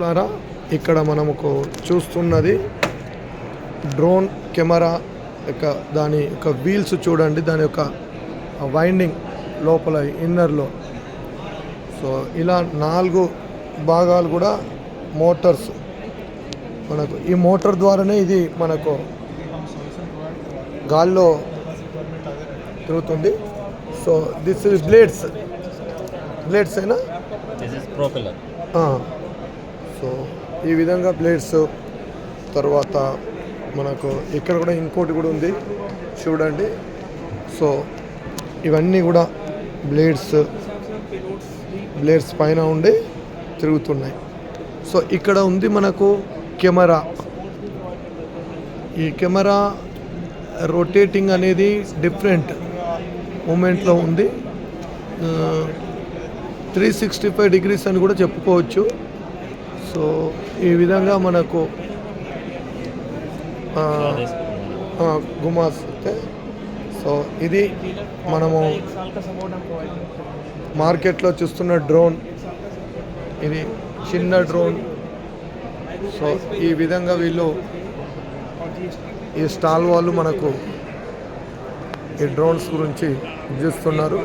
మిత్రులారా, ఇక్కడ మనకు చూస్తున్నది డ్రోన్ కెమెరా యొక్క దాని యొక్క వీల్స్ చూడండి, దాని యొక్క వైండింగ్ లోపల ఇన్నర్లో. సో ఇలా 4 భాగాలు కూడా మోటార్స్ మనకు. ఈ మోటార్ ద్వారానే ఇది మనకు గాల్లో తిరుగుతుంది. సో దిస్ ఇస్ బ్లేడ్స్ అయినా సో ఈ విధంగా బ్లేడ్స్. తర్వాత మనకు ఇక్కడ కూడా ఇంకోటి కూడా ఉంది చూడండి. సో ఇవన్నీ కూడా బ్లేడ్స్ పైన ఉండి తిరుగుతున్నాయి. సో ఇక్కడ ఉంది మనకు కెమెరా. ఈ కెమెరా రొటేటింగ్ అనేది డిఫరెంట్ మూమెంట్లో ఉంది. 365 డిగ్రీస్ అని కూడా చెప్పుకోవచ్చు. సో ఈ విధంగా మనకు గుమాస్తే. సో ఇది మనము మార్కెట్లో చూస్తున్న డ్రోన్. ఇది చిన్న డ్రోన్. సో ఈ విధంగా వీళ్ళు ఈ స్టాల్ వాళ్ళు మనకు ఈ డ్రోన్స్ గురించి చూస్తున్నారు.